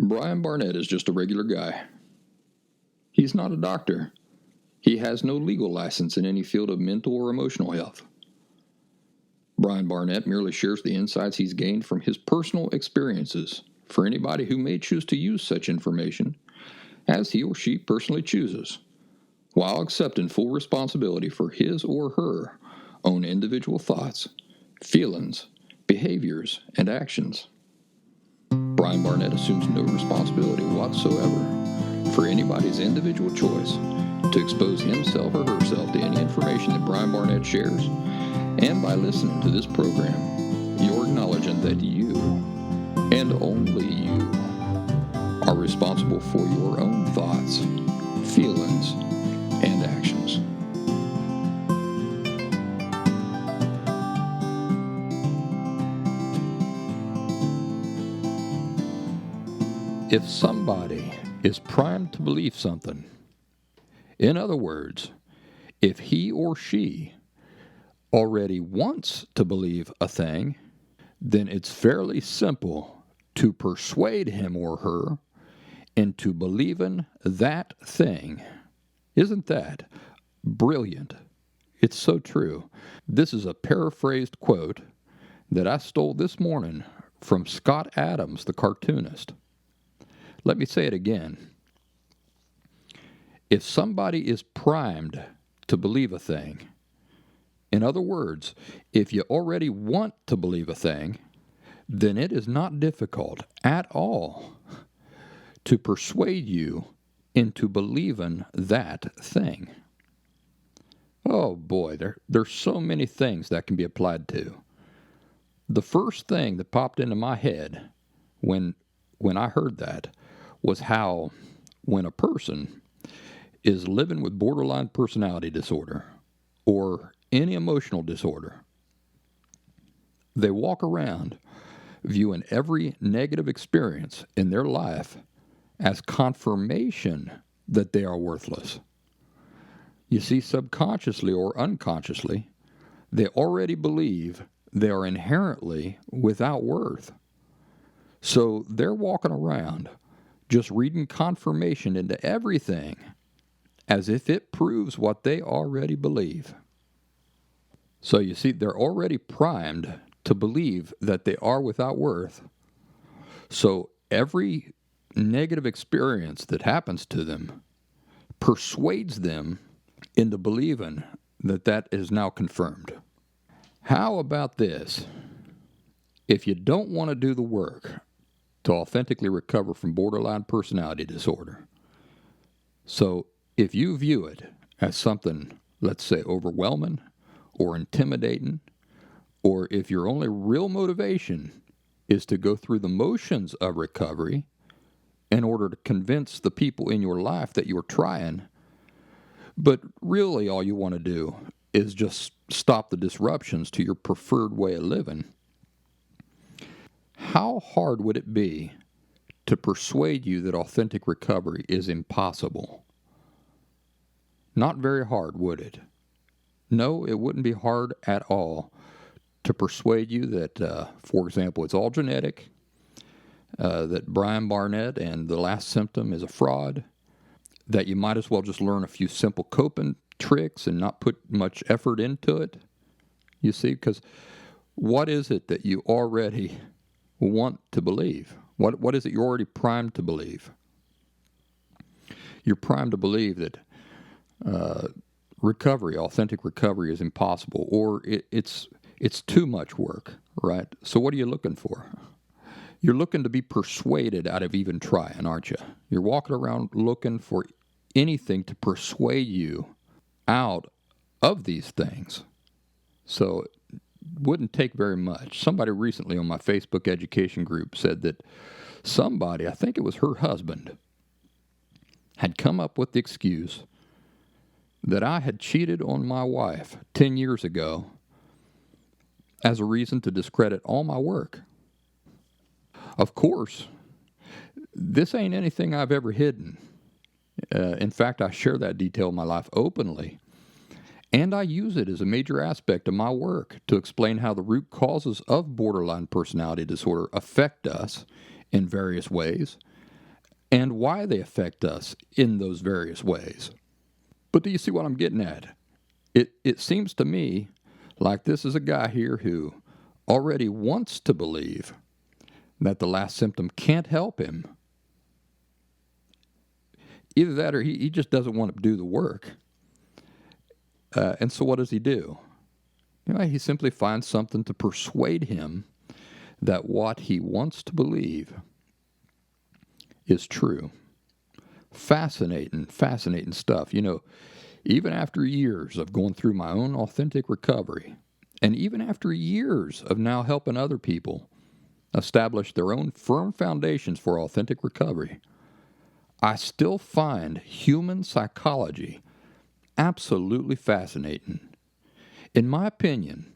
Brian Barnett is just a regular guy. He's not a doctor. He has no legal license in any field of mental or emotional health. Brian Barnett merely shares the insights he's gained from his personal experiences for anybody who may choose to use such information as he or she personally chooses, while accepting full responsibility for his or her own individual thoughts, feelings, behaviors, and actions. Brian Barnett assumes no responsibility whatsoever for anybody's individual choice to expose himself or herself to any information that Brian Barnett shares, and by listening to this program, you're acknowledging that you, and only you, are responsible for your own thoughts, feelings, and actions. If somebody is primed to believe something, in other words, if he or she already wants to believe a thing, then it's fairly simple to persuade him or her into believing that thing. Isn't that brilliant? It's so true. This is a paraphrased quote that I stole this morning from Scott Adams, the cartoonist. Let me say it again. If somebody is primed to believe a thing, in other words, if you already want to believe a thing, then it is not difficult at all to persuade you into believing that thing. Oh boy, there's so many things that can be applied to. The first thing that popped into my head when I heard that was how when a person is living with borderline personality disorder or any emotional disorder, they walk around viewing every negative experience in their life as confirmation that they are worthless. You see, subconsciously or unconsciously, they already believe they are inherently without worth. So they're walking around just reading confirmation into everything as if it proves what they already believe. So you see, they're already primed to believe that they are without worth. So every negative experience that happens to them persuades them into believing that that is now confirmed. How about this? If you don't want to do the work to authentically recover from borderline personality disorder, so if you view it as something, let's say, overwhelming or intimidating, or if your only real motivation is to go through the motions of recovery in order to convince the people in your life that you're trying, but really all you want to do is just stop the disruptions to your preferred way of living, how hard would it be to persuade you that authentic recovery is impossible? Not very hard, would it? No, it wouldn't be hard at all to persuade you that, for example, it's all genetic, that Brian Barnett and the last symptom is a fraud, that you might as well just learn a few simple coping tricks and not put much effort into it. You see, because what is it that you already want to believe? What is it you're already primed to believe? You're primed to believe that recovery, authentic recovery, is impossible, or it's too much work, right? So what are you looking for? You're looking to be persuaded out of even trying, aren't you? You're walking around looking for anything to persuade you out of these things. So it wouldn't take very much. Somebody recently on my Facebook education group said that somebody, I think it was her husband, had come up with the excuse that I had cheated on my wife 10 years ago as a reason to discredit all my work. Of course, this ain't anything I've ever hidden. In fact, I share that detail in my life openly. And I use it as a major aspect of my work to explain how the root causes of borderline personality disorder affect us in various ways, and why they affect us in those various ways. But do you see what I'm getting at? It seems to me like this is a guy here who already wants to believe that the last symptom can't help him. Either that or he just doesn't want to do the work. And so what does he do? He simply finds something to persuade him that what he wants to believe is true. Fascinating stuff. Even after years of going through my own authentic recovery, and even after years of now helping other people establish their own firm foundations for authentic recovery, I still find human psychology absolutely fascinating. In my opinion,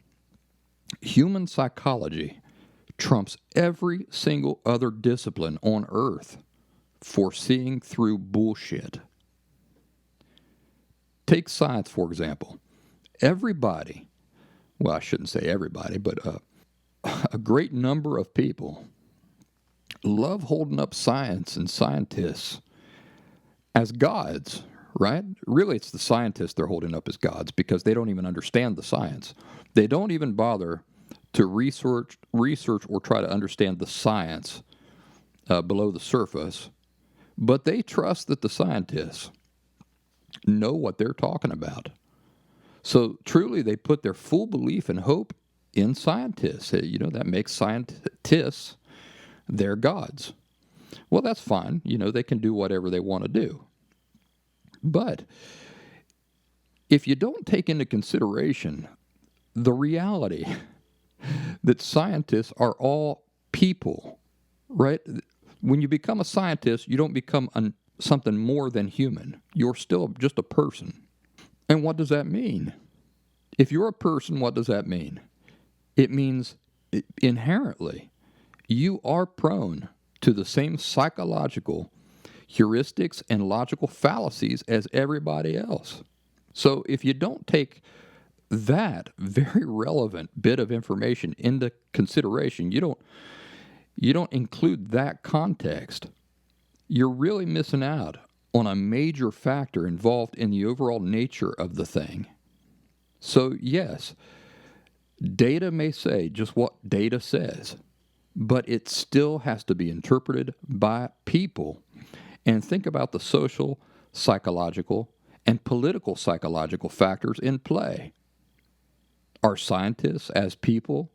human psychology trumps every single other discipline on earth for seeing through bullshit. Take science, for example. Everybody, well, I shouldn't say everybody, but a great number of people love holding up science and scientists as gods, right? Really, it's the scientists they're holding up as gods because they don't even understand the science. They don't even bother to research or try to understand the science below the surface, but they trust that the scientists know what they're talking about. So truly, they put their full belief and hope in scientists. That makes scientists their gods. Well, that's fine. They can do whatever they want to do. But if you don't take into consideration the reality that scientists are all people, right? When you become a scientist, you don't become something more than human. You're still just a person. And what does that mean? If you're a person, what does that mean? It means inherently you are prone to the same psychological heuristics and logical fallacies as everybody else. So if you don't take that very relevant bit of information into consideration, you don't include that context, you're really missing out on a major factor involved in the overall nature of the thing. So yes, data may say just what data says, but it still has to be interpreted by people. And think about the social, psychological, and political psychological factors in play. Are scientists, as people,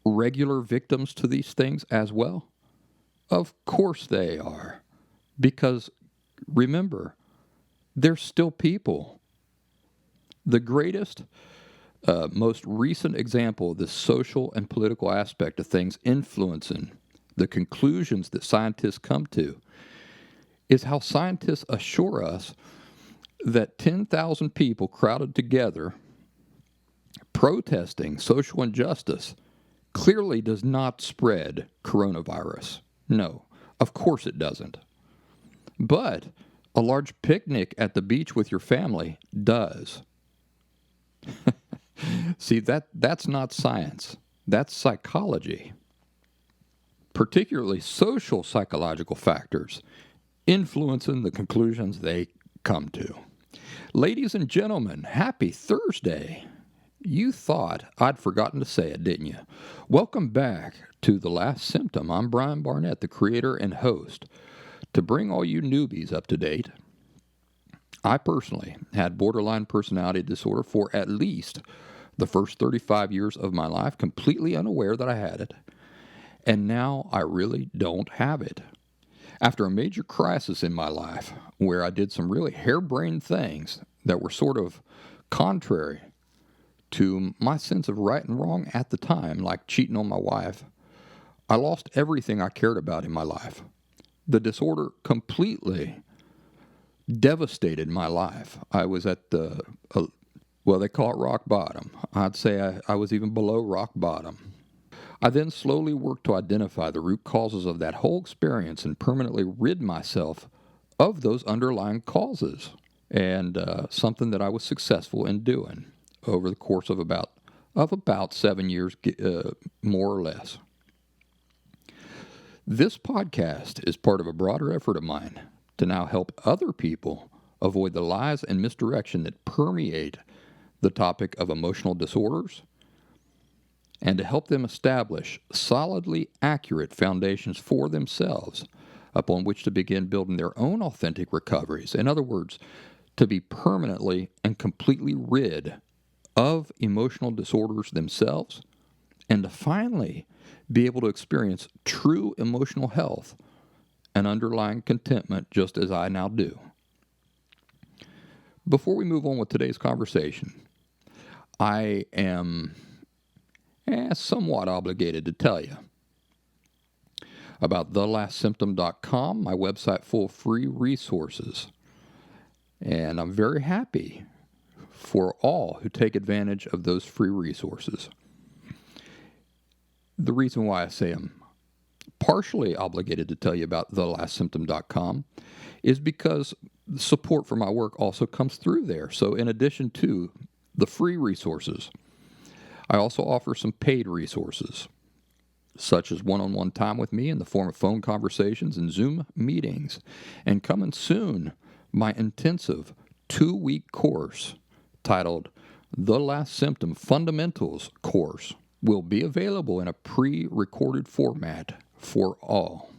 regular victims to these things as well? Of course they are. Because, remember, they're still people. The greatest, most recent example of this social and political aspect of things influencing the conclusions that scientists come to is how scientists assure us that 10,000 people crowded together protesting social injustice clearly does not spread coronavirus. No, of course it doesn't. But a large picnic at the beach with your family does. See, that's not science. That's psychology. Particularly social psychological factors influencing the conclusions they come to. Ladies and gentlemen, happy Thursday. You thought I'd forgotten to say it, didn't you? Welcome back to The Last Symptom. I'm Brian Barnett, the creator and host. To bring all you newbies up to date, I personally had borderline personality disorder for at least the first 35 years of my life, completely unaware that I had it. And now I really don't have it. After a major crisis in my life, where I did some really harebrained things that were sort of contrary to my sense of right and wrong at the time, like cheating on my wife, I lost everything I cared about in my life. The disorder completely devastated my life. I was at they call it rock bottom. I'd say I was even below rock bottom. I then slowly worked to identify the root causes of that whole experience and permanently rid myself of those underlying causes, and something that I was successful in doing over the course of about 7 years, more or less. This podcast is part of a broader effort of mine to now help other people avoid the lies and misdirection that permeate the topic of emotional disorders, and to help them establish solidly accurate foundations for themselves upon which to begin building their own authentic recoveries. In other words, to be permanently and completely rid of emotional disorders themselves, and to finally be able to experience true emotional health and underlying contentment just as I now do. Before we move on with today's conversation, I am somewhat obligated to tell you about thelastsymptom.com, my website full of free resources. And I'm very happy for all who take advantage of those free resources. The reason why I say I'm partially obligated to tell you about thelastsymptom.com is because support for my work also comes through there. So in addition to the free resources, I also offer some paid resources, such as one-on-one time with me in the form of phone conversations and Zoom meetings. And coming soon, my intensive 2-week course titled The Last Symptom Fundamentals course will be available in a pre-recorded format for all.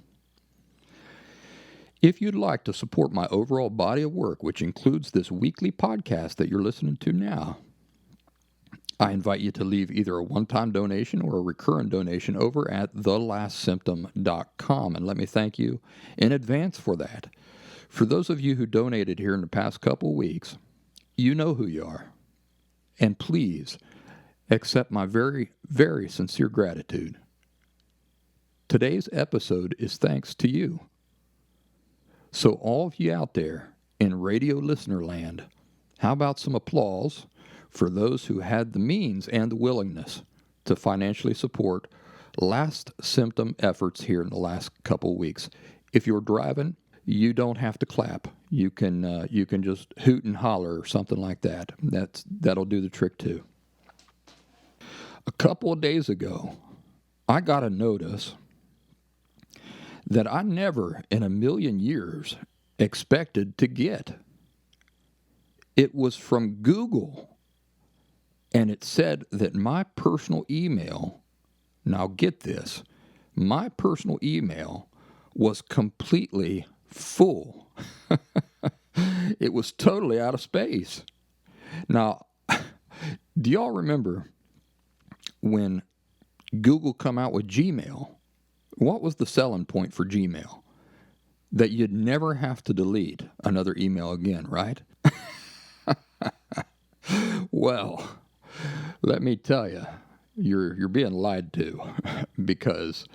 If you'd like to support my overall body of work, which includes this weekly podcast that you're listening to now, I invite you to leave either a one-time donation or a recurring donation over at thelastsymptom.com. And let me thank you in advance for that. For those of you who donated here in the past couple of weeks, you know who you are. And please accept my very, very sincere gratitude. Today's episode is thanks to you. So all of you out there in radio listener land, how about some applause for those who had the means and the willingness to financially support Last Symptom efforts here in the last couple weeks. If you're driving, you don't have to clap. You can just hoot and holler or something like that. That'll do the trick too. A couple of days ago, I got a notice that I never in a million years expected to get. It was from Google. And it said that my personal email, now get this, my personal email was completely full. It was totally out of space. Now, do y'all remember when Google come out with Gmail? What was the selling point for Gmail? That you'd never have to delete another email again, right? Well, let me tell you, you're being lied to because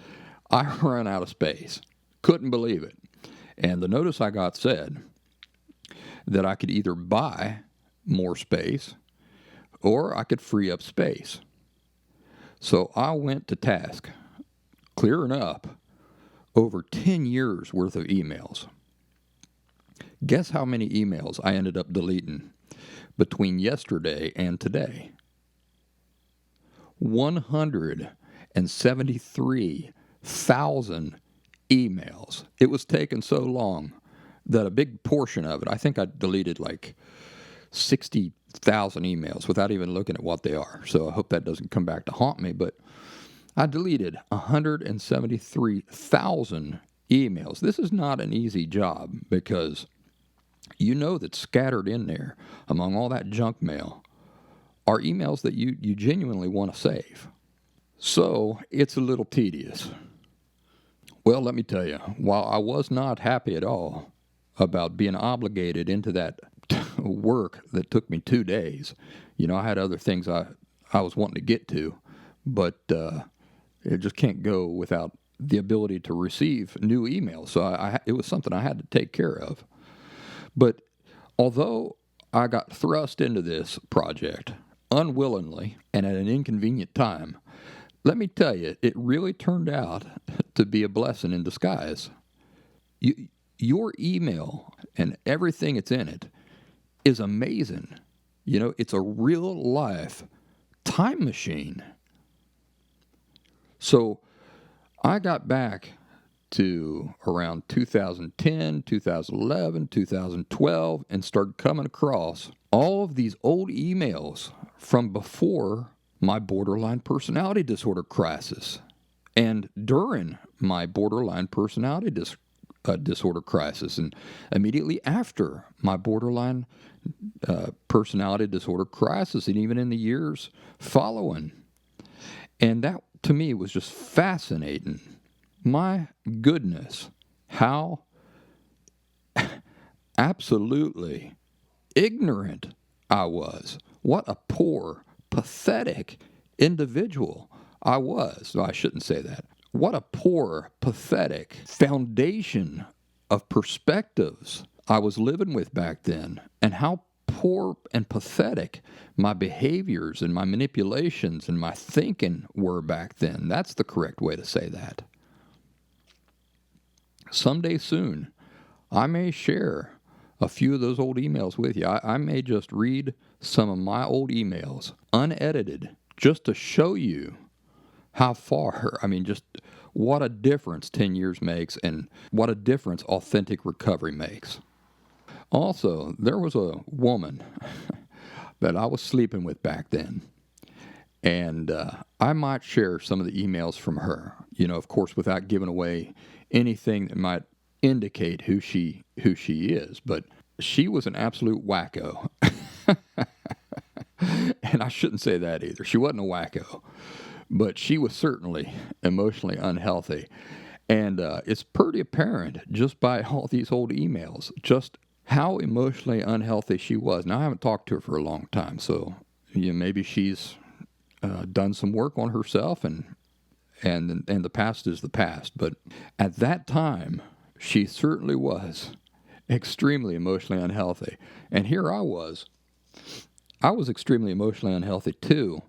I ran out of space. Couldn't believe it. And the notice I got said that I could either buy more space or I could free up space. So I went to task, clearing up over 10 years worth of emails. Guess how many emails I ended up deleting between yesterday and today? 173,000 emails. It was taking so long that a big portion of it, I think I deleted like 60,000 emails without even looking at what they are. So I hope that doesn't come back to haunt me, but I deleted 173,000 emails. This is not an easy job because you know that scattered in there among all that junk mail are emails that you genuinely want to save. So it's a little tedious. Well, let me tell you, while I was not happy at all about being obligated into that work that took me 2 days, I had other things I was wanting to get to, but it just can't go without the ability to receive new emails. So it was something I had to take care of. But although I got thrust into this project unwillingly and at an inconvenient time, let me tell you, it really turned out to be a blessing in disguise. Your email and everything that's in it is amazing. It's a real-life time machine. So I got back to around 2010, 2011, 2012, and started coming across all of these old emails from before my borderline personality disorder crisis and during my borderline personality disorder crisis and immediately after my borderline personality disorder crisis and even in the years following. And that, to me, was just fascinating. My goodness, how absolutely ignorant I was. What a poor, pathetic individual I was. No, I shouldn't say that. What a poor, pathetic foundation of perspectives I was living with back then, and how poor and pathetic my behaviors and my manipulations and my thinking were back then. That's the correct way to say that. Someday soon, I may share a few of those old emails with you. I may just read some of my old emails, unedited, just to show you how far, just what a difference 10 years makes and what a difference authentic recovery makes. Also, there was a woman that I was sleeping with back then, and I might share some of the emails from her, of course, without giving away anything that might indicate who she is, but she was an absolute wacko. And I shouldn't say that either. She wasn't a wacko, but she was certainly emotionally unhealthy. And it's pretty apparent just by all these old emails, just how emotionally unhealthy she was. Now, I haven't talked to her for a long time, so maybe she's done some work on herself, and the past is the past. But at that time, she certainly was extremely emotionally unhealthy. And here I was extremely emotionally unhealthy too,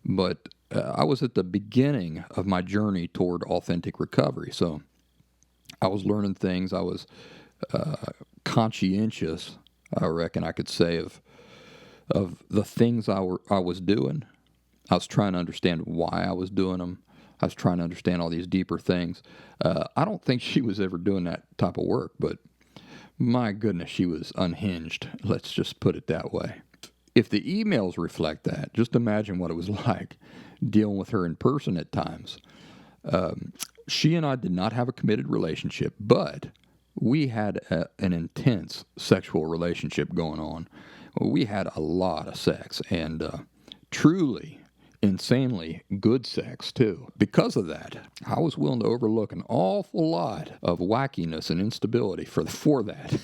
but I was at the beginning of my journey toward authentic recovery. So I was learning things. I was conscientious, I reckon I could say, of the things I was doing. I was trying to understand why I was doing them. I was trying to understand all these deeper things. I don't think she was ever doing that type of work, but my goodness, she was unhinged. Let's just put it that way. If the emails reflect that, just imagine what it was like dealing with her in person at times. She and I did not have a committed relationship, but we had an intense sexual relationship going on. We had a lot of sex, and truly, insanely good sex, too. Because of that, I was willing to overlook an awful lot of wackiness and instability for that.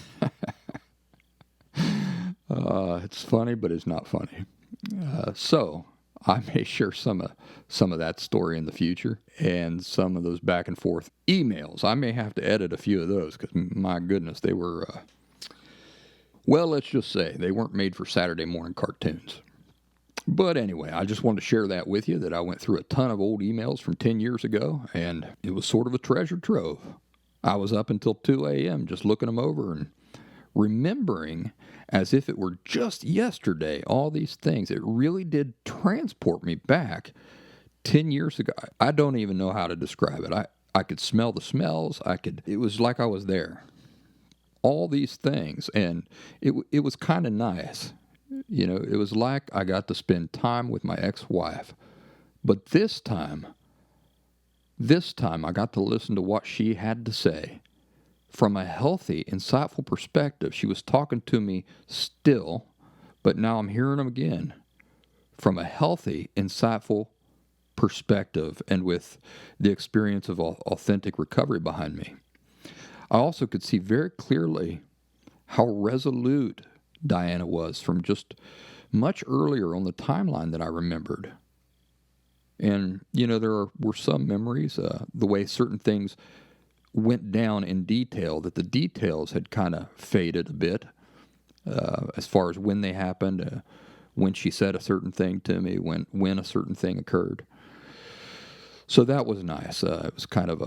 It's funny, but it's not funny. So I may share some of that story in the future, and some of those back and forth emails. I may have to edit a few of those because, my goodness, they were, well, let's just say they weren't made for Saturday morning cartoons. But anyway, I just wanted to share that with you, that I went through a ton of old emails from 10 years ago, and it was sort of a treasure trove. I was up until 2 a.m. just looking them over and remembering as if it were just yesterday all these things. It really did transport me back 10 years ago. I don't even know how to describe it. I could smell the smells. It was like I was there. All these things, and it was kind of nice. It was like I got to spend time with my ex-wife. But this time I got to listen to what she had to say from a healthy, insightful perspective. She was talking to me still, but now I'm hearing them again from a healthy, insightful perspective and with the experience of authentic recovery behind me. I also could see very clearly how resolute Diana was from just much earlier on the timeline that I remembered. And, there were some memories, the way certain things went down in detail, that the details had kind of faded a bit as far as when they happened, when she said a certain thing to me, when a certain thing occurred. So that was nice. It was kind of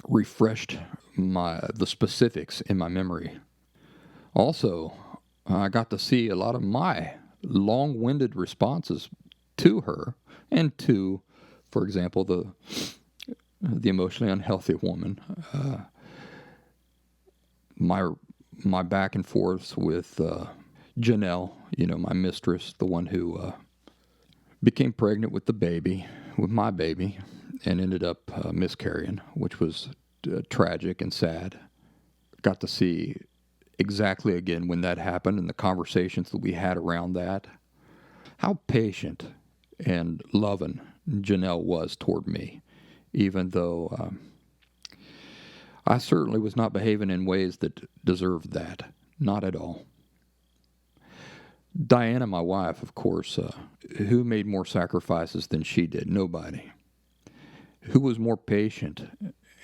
refreshed the specifics in my memory. Also, I got to see a lot of my long-winded responses to her and to, for example, the emotionally unhealthy woman. My back and forths with Janelle, my mistress, the one who became pregnant with my baby, and ended up miscarrying, which was tragic and sad. Got to see exactly again when that happened and the conversations that we had around that. How patient and loving Janelle was toward me, even though I certainly was not behaving in ways that deserved that. Not at all. Diana, my wife, of course, who made more sacrifices than she did? Nobody. Who was more patient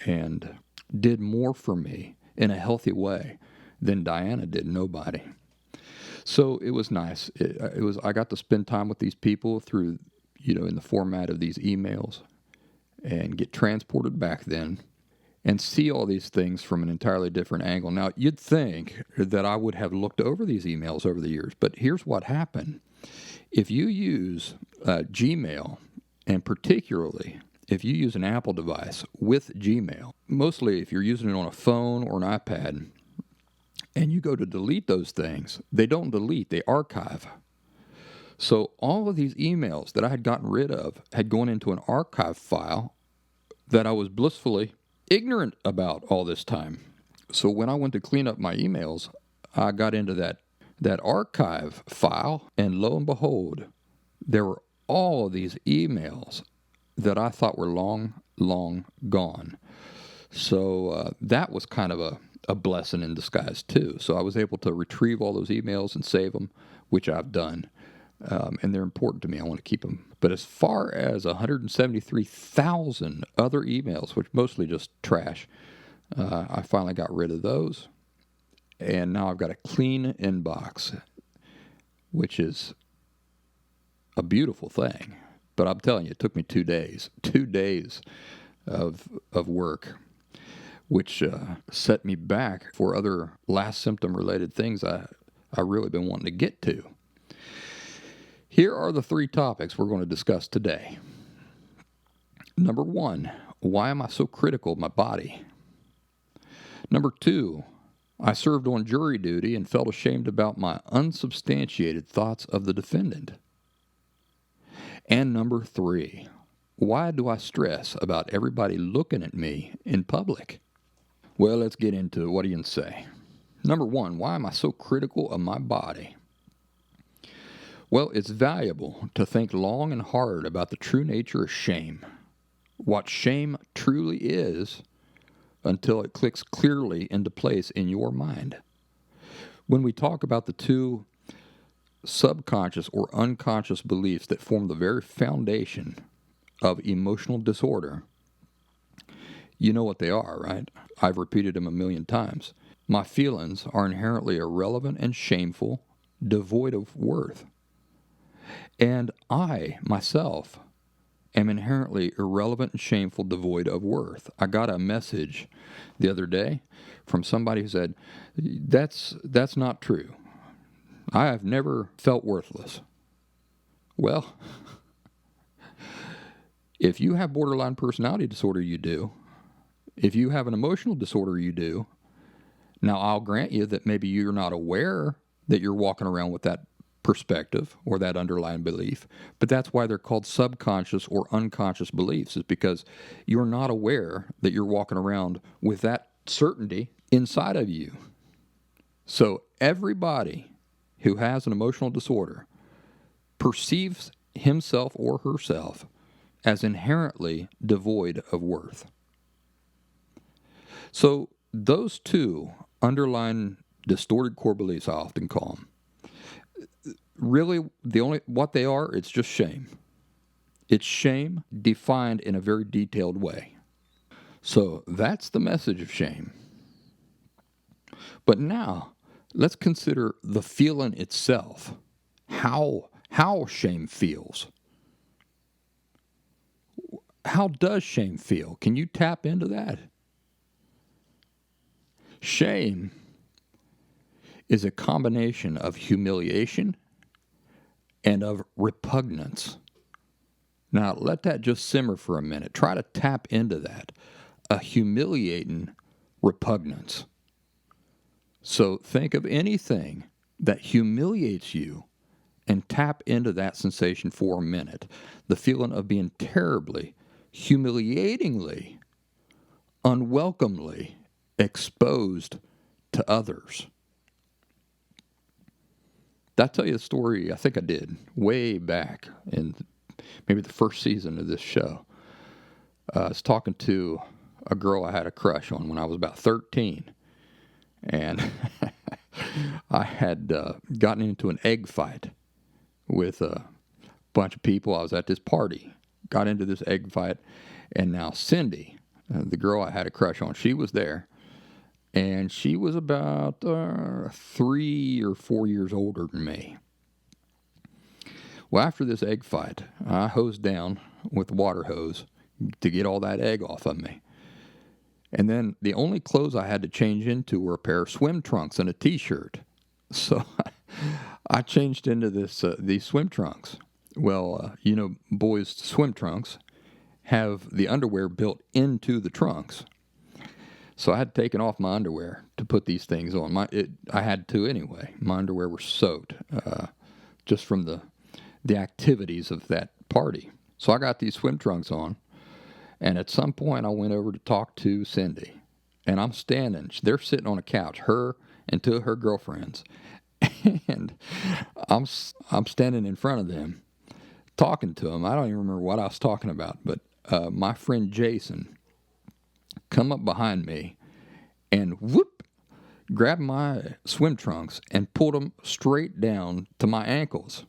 and did more for me in a healthy way than Diana did? Nobody. So it was nice. I got to spend time with these people through, in the format of these emails, and get transported back then and see all these things from an entirely different angle. Now, you'd think that I would have looked over these emails over the years, but here's what happened. If you use Gmail, and particularly if you use an Apple device with Gmail, mostly if you're using it on a phone or an iPad, and you go to delete those things, they don't delete, they archive. So all of these emails that I had gotten rid of had gone into an archive file that I was blissfully ignorant about all this time. So when I went to clean up my emails, I got into that archive file, and lo and behold, there were all of these emails that I thought were long, long gone. So that was kind of a blessing in disguise too. So I was able to retrieve all those emails and save them, which I've done. And they're important to me. I want to keep them. But as far as 173,000 other emails, which mostly just trash, I finally got rid of those. And now I've got a clean inbox, which is a beautiful thing. But I'm telling you, it took me 2 days. 2 days of work, which set me back for other last symptom related things I really been wanting to get to. Here are the 3 topics we're going to discuss today. Number 1, why am I so critical of my body? Number 2, I served on jury duty and felt ashamed about my unsubstantiated thoughts of the defendant. And number 3, why do I stress about everybody looking at me in public? Well, let's get into it. What do you say? Number 1, why am I so critical of my body? Well, it's valuable to think long and hard about the true nature of shame, what shame truly is, until it clicks clearly into place in your mind. When we talk about the 2 subconscious or unconscious beliefs that form the very foundation of emotional disorder, you know what they are, right? I've repeated them a million times. My feelings are inherently irrelevant and shameful, devoid of worth. And I, myself, am inherently irrelevant and shameful, devoid of worth. I got a message the other day from somebody who said, that's not true. I have never felt worthless. Well, if you have borderline personality disorder, you do. If you have an emotional disorder, you do. Now, I'll grant you that maybe you're not aware that you're walking around with that perspective or that underlying belief, but that's why they're called subconscious or unconscious beliefs, is because you're not aware that you're walking around with that certainty inside of you. So everybody who has an emotional disorder perceives himself or herself as inherently devoid of worth. So those 2 underlying distorted core beliefs, I often call them, really, what they are, it's just shame. It's shame defined in a very detailed way. So that's the message of shame. But now, let's consider the feeling itself. How shame feels. How does shame feel? Can you tap into that? Shame is a combination of humiliation and of repugnance. Now, let that just simmer for a minute. Try to tap into that. A humiliating repugnance. So think of anything that humiliates you and tap into that sensation for a minute. The feeling of being terribly, humiliatingly, unwelcomely exposed to others. Did I tell you a story? I think I did, way back in maybe the first season of this show. I was talking to a girl I had a crush on when I was about 13. And I had gotten into an egg fight with a bunch of people. I was at this party, got into this egg fight, and now Cindy, the girl I had a crush on, she was there. And she was about 3 or 4 years older than me. Well, after this egg fight, I hosed down with the water hose to get all that egg off of me. And then the only clothes I had to change into were a pair of swim trunks and a T-shirt. So I changed into these swim trunks. Well, boys' swim trunks have the underwear built into the trunks. So I had taken off my underwear to put these things on. I had to anyway. My underwear were soaked just from the activities of that party. So I got these swim trunks on, and at some point I went over to talk to Cindy, and I'm standing. They're sitting on a couch, her and two of her girlfriends, and I'm standing in front of them talking to them. I don't even remember what I was talking about, but my friend Jason come up behind me and whoop, grabbed my swim trunks and pulled them straight down to my ankles.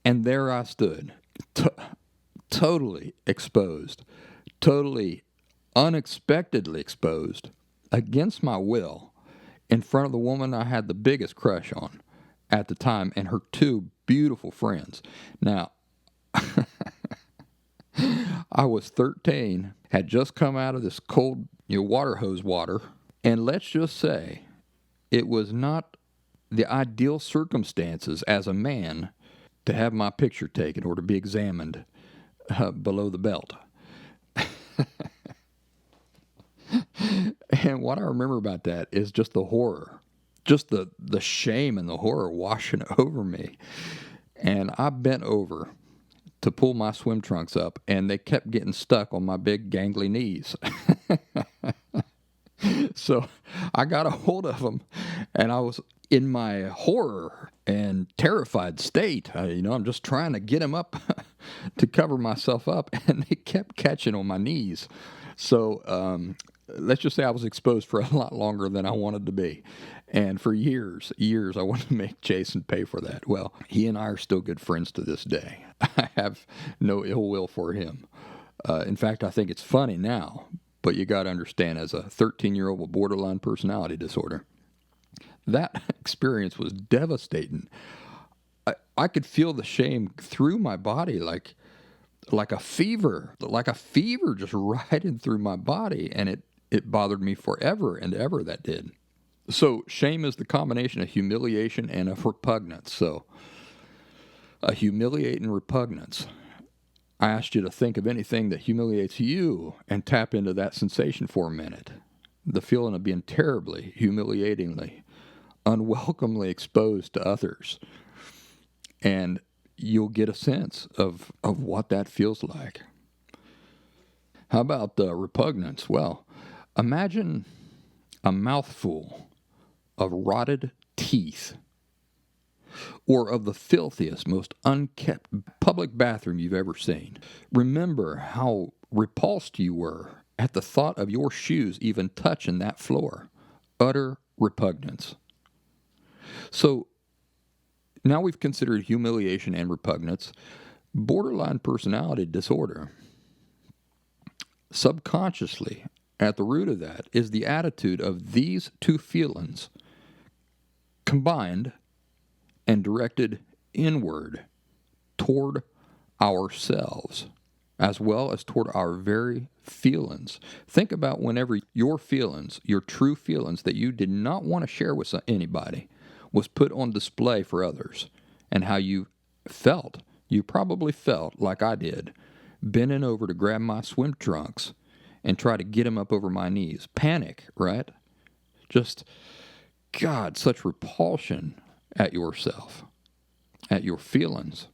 And there I stood, totally exposed, totally unexpectedly exposed, against my will, in front of the woman I had the biggest crush on at the time and her two beautiful friends. Now, I was 13, had just come out of this cold water hose water, and let's just say it was not the ideal circumstances as a man to have my picture taken or to be examined below the belt. And what I remember about that is just the horror, just the shame and the horror washing over me. And I bent over to pull my swim trunks up, and they kept getting stuck on my big gangly knees. So I got a hold of them, and I was in my horror and terrified state. I'm just trying to get them up to cover myself up, and they kept catching on my knees. So let's just say I was exposed for a lot longer than I wanted to be. And for years, I wanted to make Jason pay for that. Well, he and I are still good friends to this day. I have no ill will for him. In fact, I think it's funny now, but you got to understand, as a 13-year-old with borderline personality disorder, that experience was devastating. I could feel the shame through my body like a fever just riding through my body, and it bothered me forever and ever, that did. So shame is the combination of humiliation and of repugnance. So a humiliating repugnance. I asked you to think of anything that humiliates you and tap into that sensation for a minute. The feeling of being terribly, humiliatingly, unwelcomely exposed to others. And you'll get a sense of what that feels like. How about repugnance? Well, imagine a mouthful of rotted teeth, or of the filthiest, most unkept public bathroom you've ever seen. Remember how repulsed you were at the thought of your shoes even touching that floor. Utter repugnance. So now we've considered humiliation and repugnance. Borderline personality disorder. Subconsciously, at the root of that is the attitude of these two feelings combined and directed inward toward ourselves, as well as toward our very feelings. Think about whenever your feelings, your true feelings that you did not want to share with anybody, was put on display for others, and how you felt. You probably felt, like I did, bending over to grab my swim trunks and try to get them up over my knees. Panic, right? Just, God, such repulsion at yourself, at your feelings.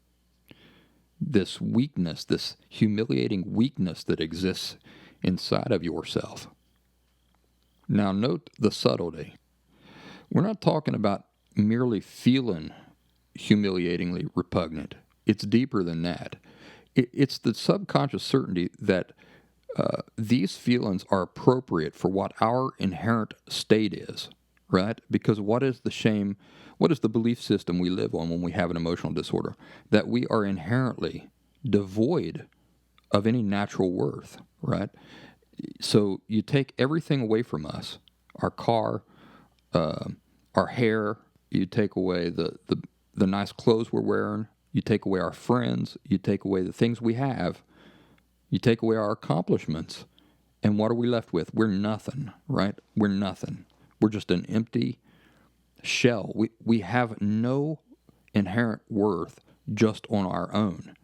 This weakness, this humiliating weakness that exists inside of yourself. Now, note the subtlety. We're not talking about merely feeling humiliatingly repugnant. It's deeper than that. It's the subconscious certainty that these feelings are appropriate for what our inherent state is, right? Because what is the shame, what is the belief system we live on when we have an emotional disorder? That we are inherently devoid of any natural worth, right? So you take everything away from us, our car, our hair, you take away the nice clothes we're wearing, you take away our friends, you take away the things we have, you take away our accomplishments, and what are we left with? We're nothing, right? We're nothing. We're just an empty shell. We have no inherent worth just on our own.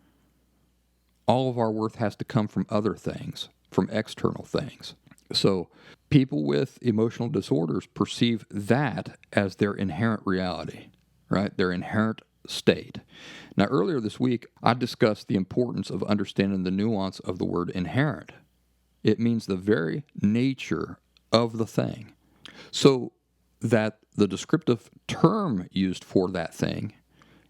All of our worth has to come from other things, from external things. So people with emotional disorders perceive that as their inherent reality, right? Their inherent state. Now, earlier this week, I discussed the importance of understanding the nuance of the word inherent. It means the very nature of the thing. So that the descriptive term used for that thing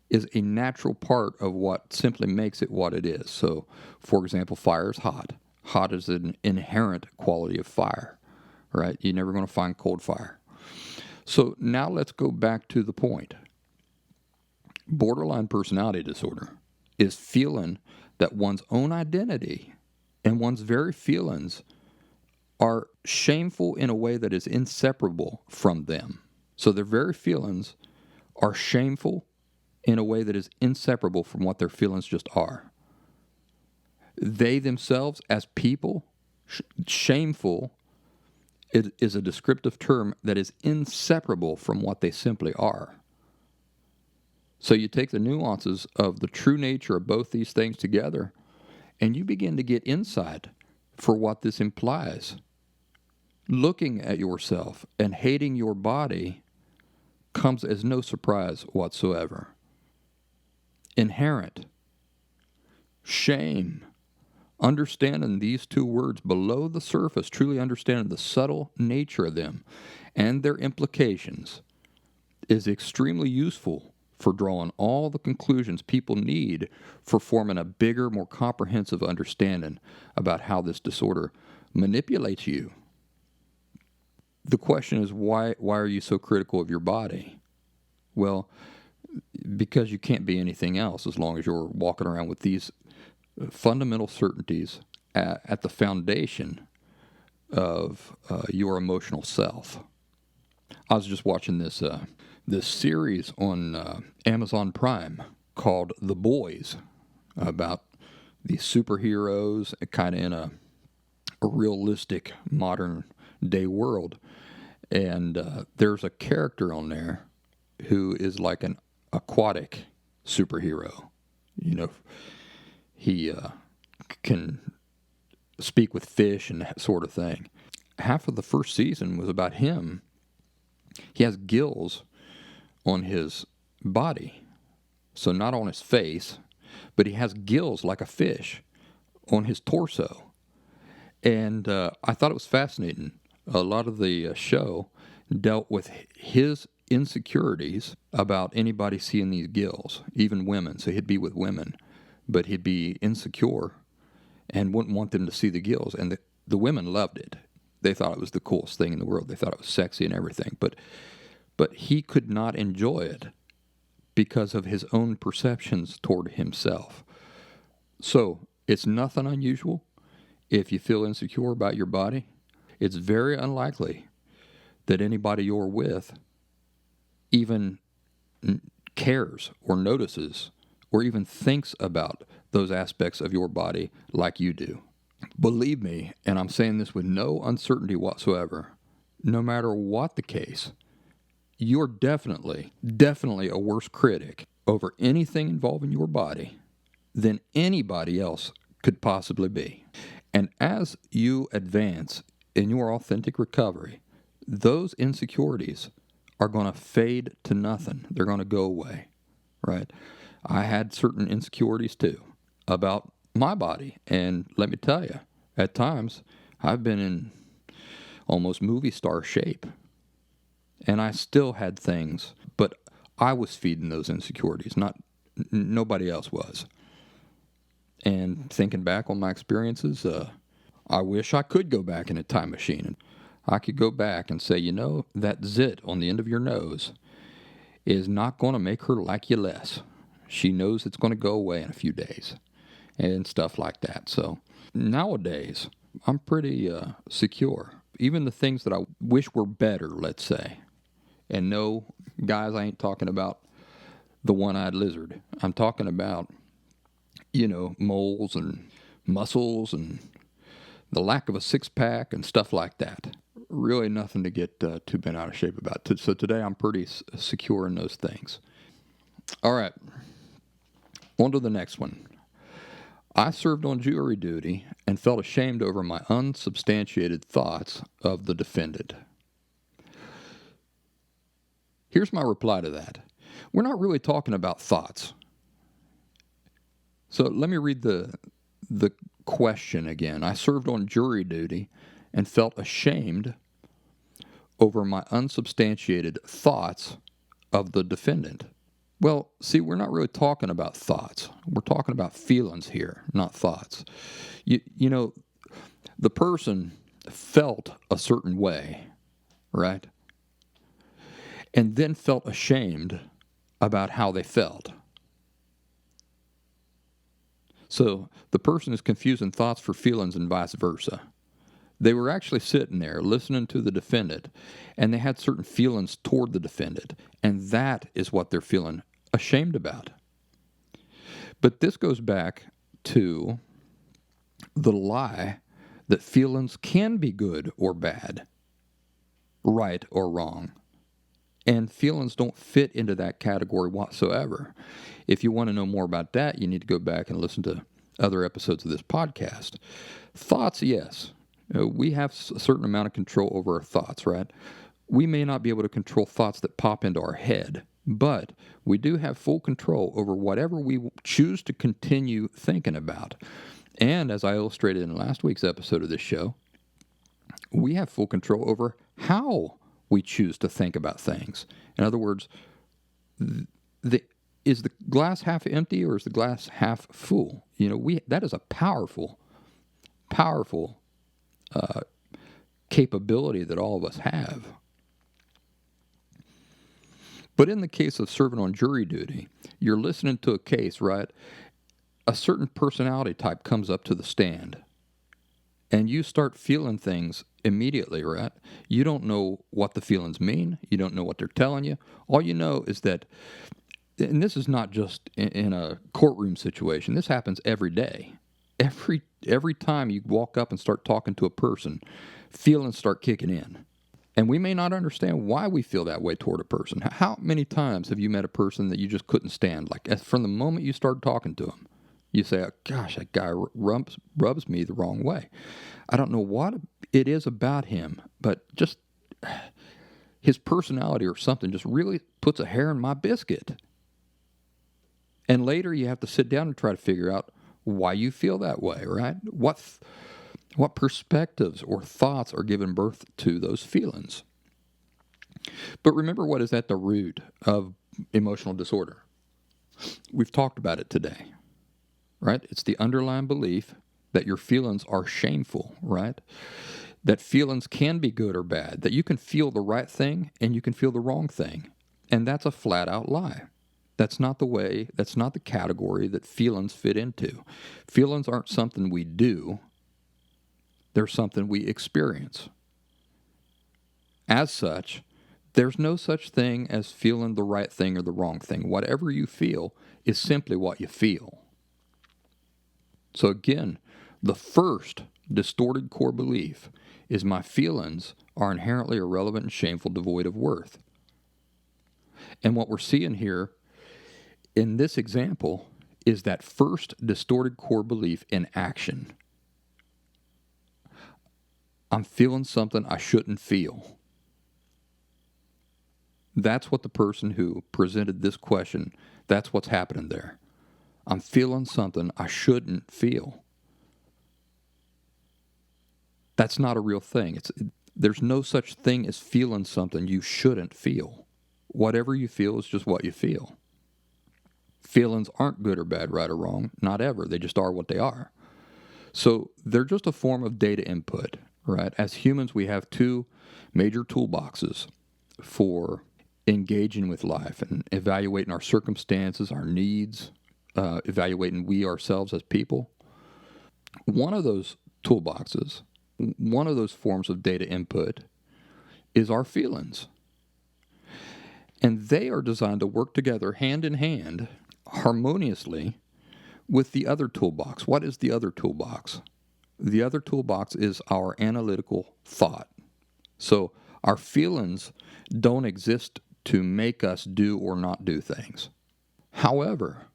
is a natural part of what simply makes it what it is. So, for example, fire is hot. Hot is an inherent quality of fire, right? You're never going to find cold fire. So now let's go back to the point. Borderline personality disorder is feeling that one's own identity and one's very feelings are shameful in a way that is inseparable from them. So their very feelings are shameful in a way that is inseparable from what their feelings just are. They themselves, as people, shameful is a descriptive term that is inseparable from what they simply are. So you take the nuances of the true nature of both these things together, and you begin to get insight for what this implies. Looking at yourself and hating your body comes as no surprise whatsoever. Inherent, shame, understanding these two words below the surface, truly understanding the subtle nature of them and their implications is extremely useful for drawing all the conclusions people need for forming a bigger, more comprehensive understanding about how this disorder manipulates you. The question is, why are you so critical of your body? Well, because you can't be anything else as long as you're walking around with these fundamental certainties at the foundation of your emotional self. I was just watching this series on Amazon Prime called The Boys, about these superheroes kind of in a realistic modern day world. And there's a character on there who is like an aquatic superhero. You know, he can speak with fish and that sort of thing. Half of the first season was about him. He has gills on his body, so not on his face, but he has gills like a fish on his torso. And I thought it was fascinating. A lot of the show dealt with his insecurities about anybody seeing these gills, even women. So he'd be with women, but he'd be insecure and wouldn't want them to see the gills. And the women loved it. They thought it was the coolest thing in the world. They thought it was sexy and everything. But he could not enjoy it because of his own perceptions toward himself. So it's nothing unusual if you feel insecure about your body. It's very unlikely that anybody you're with even cares or notices or even thinks about those aspects of your body like you do. Believe me, and I'm saying this with no uncertainty whatsoever, no matter what the case, you're definitely a worse critic over anything involving your body than anybody else could possibly be. And as you advance in your authentic recovery, those insecurities are going to fade to nothing. They're going to go away, right? I had certain insecurities too about my body. And let me tell you, at times, I've been in almost movie star shape. And I still had things, but I was feeding those insecurities, nobody else was. And thinking back on my experiences, I wish I could go back in a time machine. And I could go back and say, that zit on the end of your nose is not going to make her like you less. She knows it's going to go away in a few days and stuff like that. So nowadays, I'm pretty secure. Even the things that I wish were better, let's say. And no, guys, I ain't talking about the one-eyed lizard. I'm talking about, moles and muscles and the lack of a six-pack and stuff like that. Really nothing to get too bent out of shape about. So today I'm pretty secure in those things. All right, on to the next one. I served on jury duty and felt ashamed over my unsubstantiated thoughts of the defendant. Here's my reply to that. We're not really talking about thoughts. So let me read the question again. I served on jury duty and felt ashamed over my unsubstantiated thoughts of the defendant. Well, see, we're not really talking about thoughts. We're talking about feelings here, not thoughts. The person felt a certain way, right? And then felt ashamed about how they felt. So the person is confusing thoughts for feelings and vice versa. They were actually sitting there listening to the defendant, and they had certain feelings toward the defendant, and that is what they're feeling ashamed about. But this goes back to the lie that feelings can be good or bad, right or wrong. And feelings don't fit into that category whatsoever. If you want to know more about that, you need to go back and listen to other episodes of this podcast. Thoughts, yes. We have a certain amount of control over our thoughts, right? We may not be able to control thoughts that pop into our head, but we do have full control over whatever we choose to continue thinking about. And as I illustrated in last week's episode of this show, we have full control over how we choose to think about things. In other words, is the glass half empty or is the glass half full? That is a powerful capability that all of us have. But in the case of serving on jury duty, you're listening to a case, right? A certain personality type comes up to the stand, and you start feeling things immediately, right? You don't know what the feelings mean. You don't know what they're telling you. All you know is that, and this is not just in a courtroom situation. This happens every day. Every time you walk up and start talking to a person, feelings start kicking in. And we may not understand why we feel that way toward a person. How many times have you met a person that you just couldn't stand? Like from the moment you start talking to them, you say, oh, gosh, that guy rubs me the wrong way. I don't know what it is about him, but just his personality or something just really puts a hair in my biscuit. And later you have to sit down and try to figure out why you feel that way, right? What perspectives or thoughts are giving birth to those feelings? But remember what is at the root of emotional disorder. We've talked about it today, right? It's the underlying belief that your feelings are shameful, right? That feelings can be good or bad, that you can feel the right thing and you can feel the wrong thing. And that's a flat-out lie. That's not the category that feelings fit into. Feelings aren't something we do. They're something we experience. As such, there's no such thing as feeling the right thing or the wrong thing. Whatever you feel is simply what you feel. So again, the first distorted core belief is my feelings are inherently irrelevant and shameful, devoid of worth. And what we're seeing here in this example is that first distorted core belief in action. I'm feeling something I shouldn't feel. That's what the person who presented this question, that's what's happening there. I'm feeling something I shouldn't feel. That's not a real thing. There's no such thing as feeling something you shouldn't feel. Whatever you feel is just what you feel. Feelings aren't good or bad, right or wrong, not ever. They just are what they are. So they're just a form of data input, right? As humans, we have two major toolboxes for engaging with life and evaluating our circumstances, our needs, evaluating we ourselves as people. One of those toolboxes, one of those forms of data input is our feelings. And they are designed to work together hand in hand, harmoniously, with the other toolbox. What is the other toolbox? The other toolbox is our analytical thought. So our feelings don't exist to make us do or not do things. However,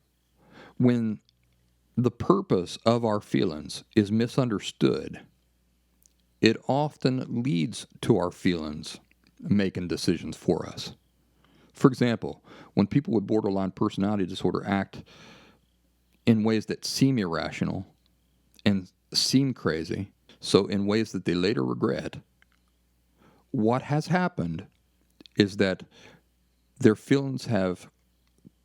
when the purpose of our feelings is misunderstood, it often leads to our feelings making decisions for us. For example, when people with borderline personality disorder act in ways that seem irrational and seem crazy, so in ways that they later regret, what has happened is that their feelings have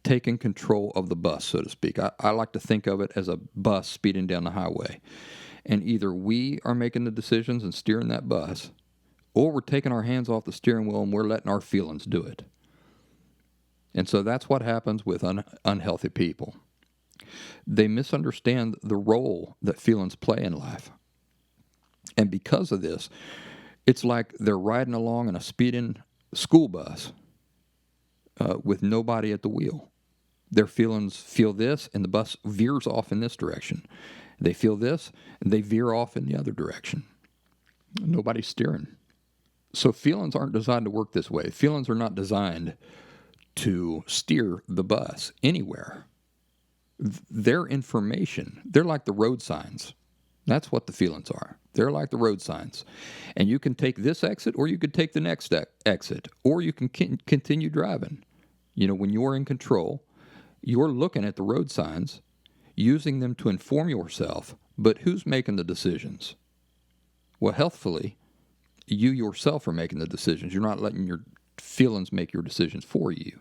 taken control of the bus, so to speak. I like to think of it as a bus speeding down the highway. And either we are making the decisions and steering that bus, or we're taking our hands off the steering wheel and we're letting our feelings do it. And so that's what happens with unhealthy people. They misunderstand the role that feelings play in life. And because of this, it's like they're riding along in a speeding school bus with nobody at the wheel. Their feelings feel this, and the bus veers off in this direction. They feel this, and they veer off in the other direction. Nobody's steering. So feelings aren't designed to work this way. Feelings are not designed to steer the bus anywhere. They're information. They're like the road signs. That's what the feelings are. They're like the road signs. And you can take this exit, or you could take the next exit, or you can continue driving. You know, when you're in control, you're looking at the road signs, using them to inform yourself, but who's making the decisions? Well, healthfully, you yourself are making the decisions. You're not letting your feelings make your decisions for you.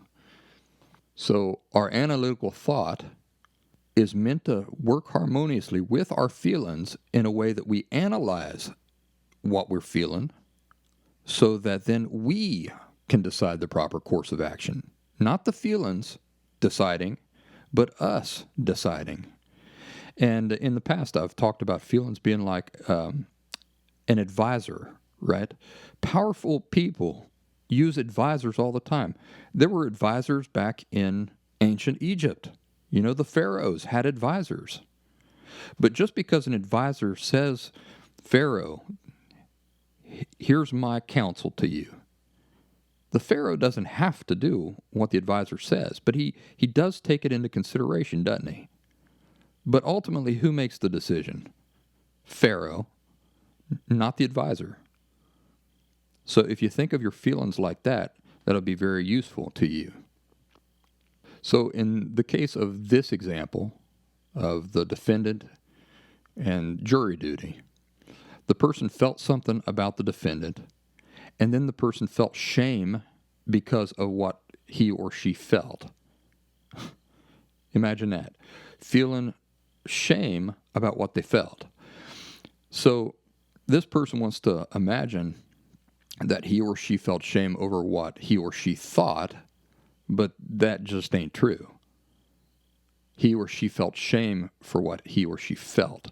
So our analytical thought is meant to work harmoniously with our feelings in a way that we analyze what we're feeling so that then we can decide the proper course of action. Not the feelings deciding, but us deciding. And in the past, I've talked about feelings being like an advisor, right? Powerful people use advisors all the time. There were advisors back in ancient Egypt. You know, the pharaohs had advisors. But just because an advisor says, Pharaoh, here's my counsel to you, the pharaoh doesn't have to do what the advisor says, but he does take it into consideration, doesn't he? But ultimately, who makes the decision? Pharaoh, not the advisor. So if you think of your feelings like that, that'll be very useful to you. So in the case of this example of the defendant and jury duty, the person felt something about the defendant, and then the person felt shame because of what he or she felt. Imagine that. Feeling shame about what they felt. So this person wants to imagine that he or she felt shame over what he or she thought, but that just ain't true. He or she felt shame for what he or she felt.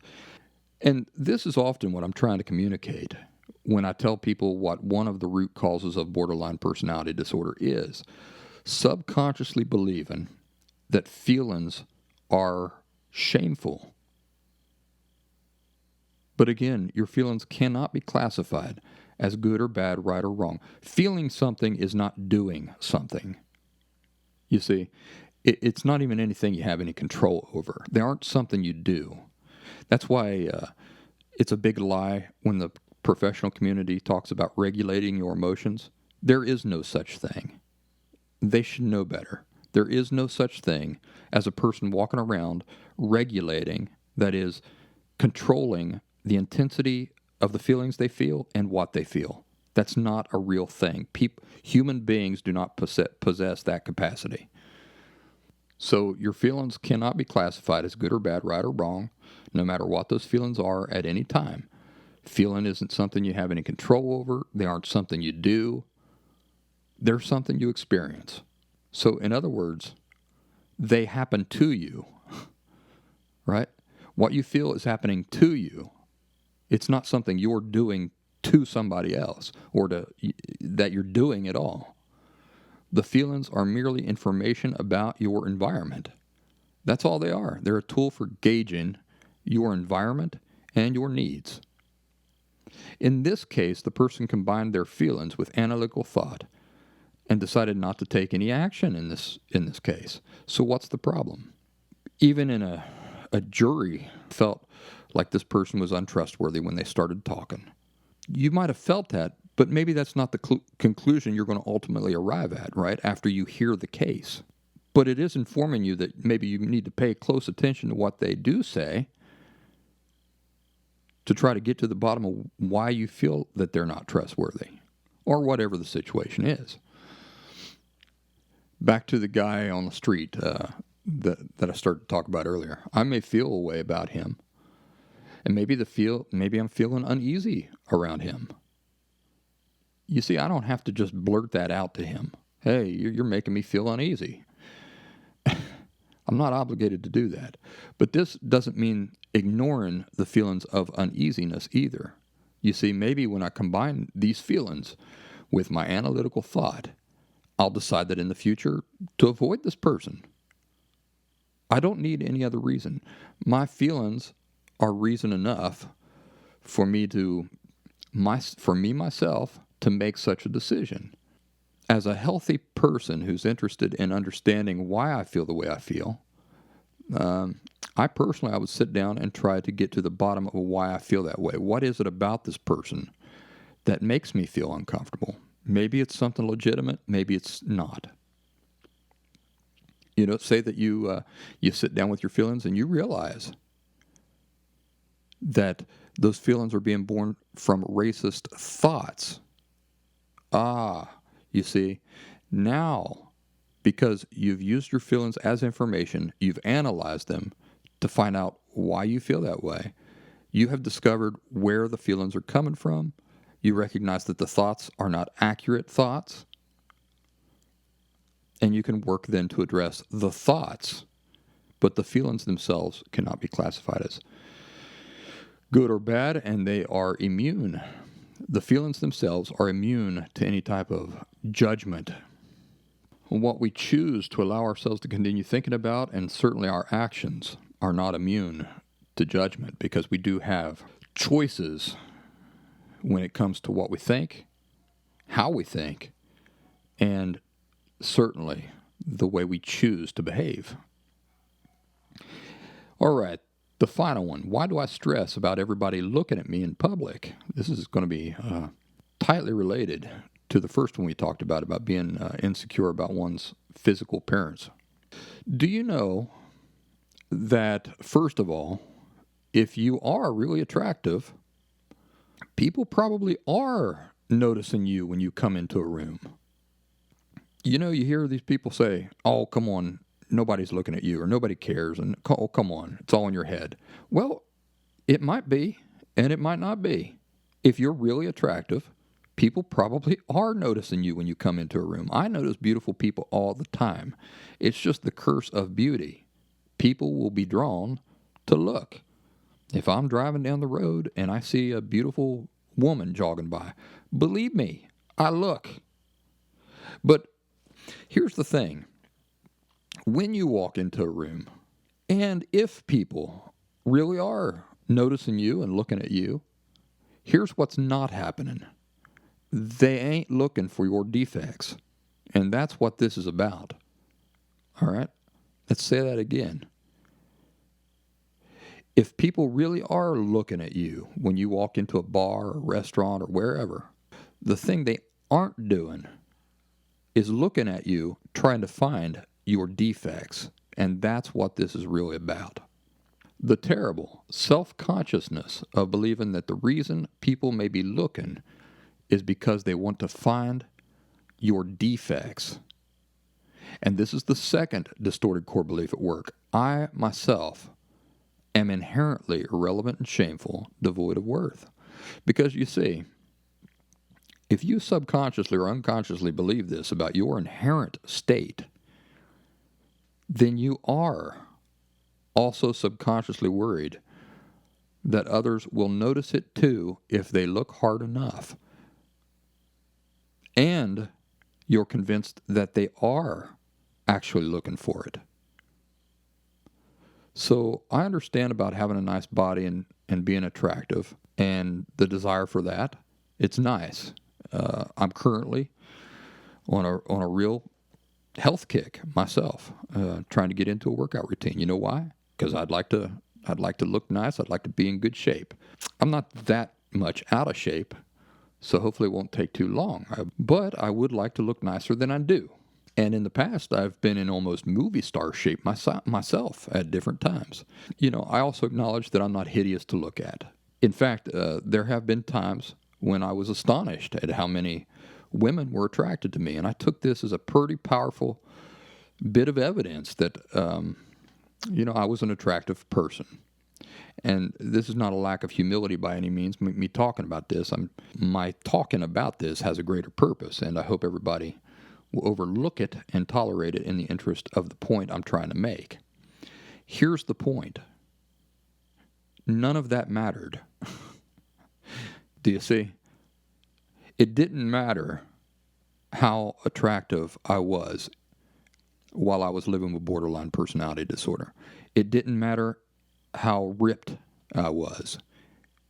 And this is often what I'm trying to communicate when I tell people what one of the root causes of borderline personality disorder is. Subconsciously believing that feelings are shameful. But again, your feelings cannot be classified as good or bad, right or wrong. Feeling something is not doing something. You see, It's not even anything you have any control over. They aren't something you do. That's why it's a big lie when the professional community talks about regulating your emotions. There is no such thing. They should know better. There is no such thing as a person walking around regulating, that is, controlling the intensity of the feelings they feel and what they feel. That's not a real thing. Human beings do not possess that capacity. So your feelings cannot be classified as good or bad, right or wrong, no matter what those feelings are at any time. Feeling isn't something you have any control over. They aren't something you do. They're something you experience. So in other words, they happen to you, right? What you feel is happening to you. It's not something you're doing to somebody else or that you're doing at all. The feelings are merely information about your environment. That's all they are. They're a tool for gauging your environment and your needs. In this case, the person combined their feelings with analytical thought and decided not to take any action in this case. So what's the problem? Even in a jury felt like this person was untrustworthy when they started talking. You might have felt that, but maybe that's not the conclusion you're going to ultimately arrive at, right, after you hear the case. But it is informing you that maybe you need to pay close attention to what they do say to try to get to the bottom of why you feel that they're not trustworthy, or whatever the situation is. Back to the guy on the street that I started to talk about earlier. I may feel a way about him, and maybe I'm feeling uneasy around him. You see, I don't have to just blurt that out to him. Hey, you're making me feel uneasy. I'm not obligated to do that. But this doesn't mean ignoring the feelings of uneasiness either. You see, maybe when I combine these feelings with my analytical thought, I'll decide that in the future to avoid this person. I don't need any other reason. My feelings are reason enough for me myself to make such a decision. As a healthy person who's interested in understanding why I feel the way I feel, I would sit down and try to get to the bottom of why I feel that way. What is it about this person that makes me feel uncomfortable? Maybe it's something legitimate, maybe it's not. You know, say that you sit down with your feelings and you realize that those feelings are being born from racist thoughts. You see, now, because you've used your feelings as information, you've analyzed them to find out why you feel that way. You have discovered where the feelings are coming from. You recognize that the thoughts are not accurate thoughts. And you can work then to address the thoughts, but the feelings themselves cannot be classified as good or bad, and they are immune. The feelings themselves are immune to any type of judgment. What we choose to allow ourselves to continue thinking about, and certainly our actions, are not immune to judgment, because we do have choices when it comes to what we think, how we think, and certainly the way we choose to behave. All right, the final one. Why do I stress about everybody looking at me in public? This is going to be tightly related to the first one we talked about being insecure about one's physical appearance. Do you know that, first of all, if you are really attractive, people probably are noticing you when you come into a room? You know, you hear these people say, oh, come on, nobody's looking at you, or nobody cares, and oh, come on, it's all in your head. Well, it might be, and it might not be. If you're really attractive, people probably are noticing you when you come into a room. I notice beautiful people all the time. It's just the curse of beauty. People will be drawn to look. If I'm driving down the road and I see a beautiful woman jogging by, believe me, I look. But here's the thing. When you walk into a room, and if people really are noticing you and looking at you, here's what's not happening. They ain't looking for your defects. And that's what this is about. All right? Let's say that again. If people really are looking at you when you walk into a bar or restaurant or wherever, the thing they aren't doing is looking at you trying to find your defects. And that's what this is really about. The terrible self-consciousness of believing that the reason people may be looking is because they want to find your defects. And this is the second distorted core belief at work. I, myself, am inherently irrelevant and shameful, devoid of worth. Because you see, if you subconsciously or unconsciously believe this about your inherent state, then you are also subconsciously worried that others will notice it too if they look hard enough. And you're convinced that they are actually looking for it. So I understand about having a nice body and being attractive and the desire for that. It's nice. I'm currently on a real health kick myself, trying to get into a workout routine. You know why? Because I'd like to look nice. I'd like to be in good shape. I'm not that much out of shape, so hopefully it won't take too long. But I would like to look nicer than I do. And in the past, I've been in almost movie star shape myself at different times. I also acknowledge that I'm not hideous to look at. In fact, there have been times when I was astonished at how many women were attracted to me. And I took this as a pretty powerful bit of evidence that, I was an attractive person. And this is not a lack of humility by any means, me talking about this. My talking about this has a greater purpose, and I hope everybody will overlook it and tolerate it in the interest of the point I'm trying to make. Here's the point. None of that mattered. Do you see? It didn't matter how attractive I was while I was living with borderline personality disorder. It didn't matter how ripped I was.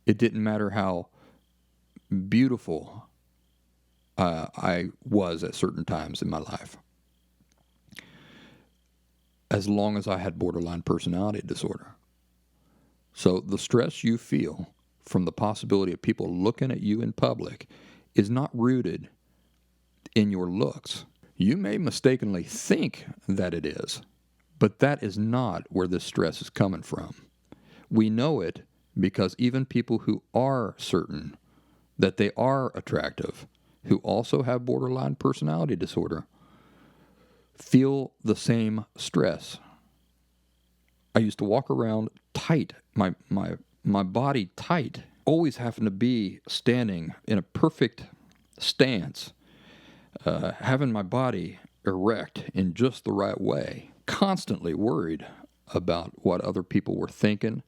It didn't matter how beautiful I was at certain times in my life, as long as I had borderline personality disorder. So the stress you feel from the possibility of people looking at you in public is not rooted in your looks. You may mistakenly think that it is, but that is not where this stress is coming from. We know it because even people who are certain that they are attractive, who also have borderline personality disorder, feel the same stress. I used to walk around tight, my body tight, always having to be standing in a perfect stance, having my body erect in just the right way, constantly worried about what other people were thinking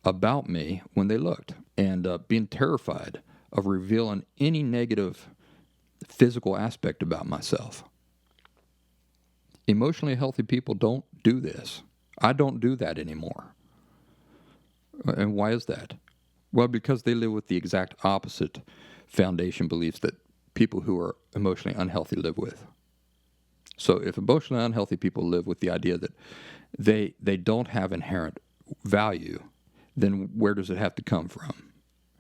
about me when they looked, and being terrified of revealing any negative physical aspect about myself. Emotionally healthy people don't do this. I don't do that anymore. And why is that? Well, because they live with the exact opposite foundation beliefs that people who are emotionally unhealthy live with. So if emotionally unhealthy people live with the idea that they don't have inherent value, then where does it have to come from?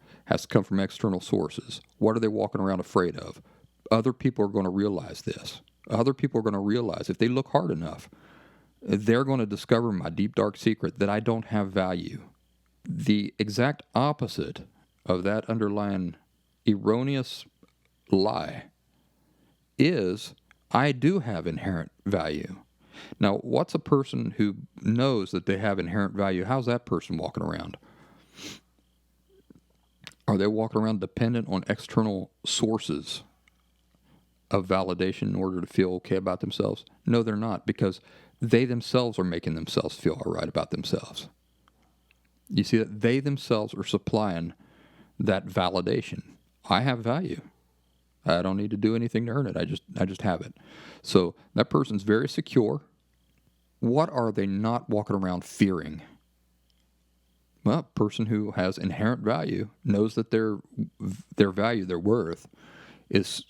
It has to come from external sources. What are they walking around afraid of? Other people are going to realize this. Other people are going to realize if they look hard enough, they're going to discover my deep, dark secret that I don't have value. The exact opposite of that underlying erroneous lie is I do have inherent value. Now, what's a person who knows that they have inherent value? How's that person walking around? Are they walking around dependent on external sources of validation in order to feel okay about themselves? No, they're not, because they themselves are making themselves feel all right about themselves. You see that they themselves are supplying that validation. I have value. I don't need to do anything to earn it. I just have it. So that person's very secure. What are they not walking around fearing? Well, a person who has inherent value knows that their value, their worth, is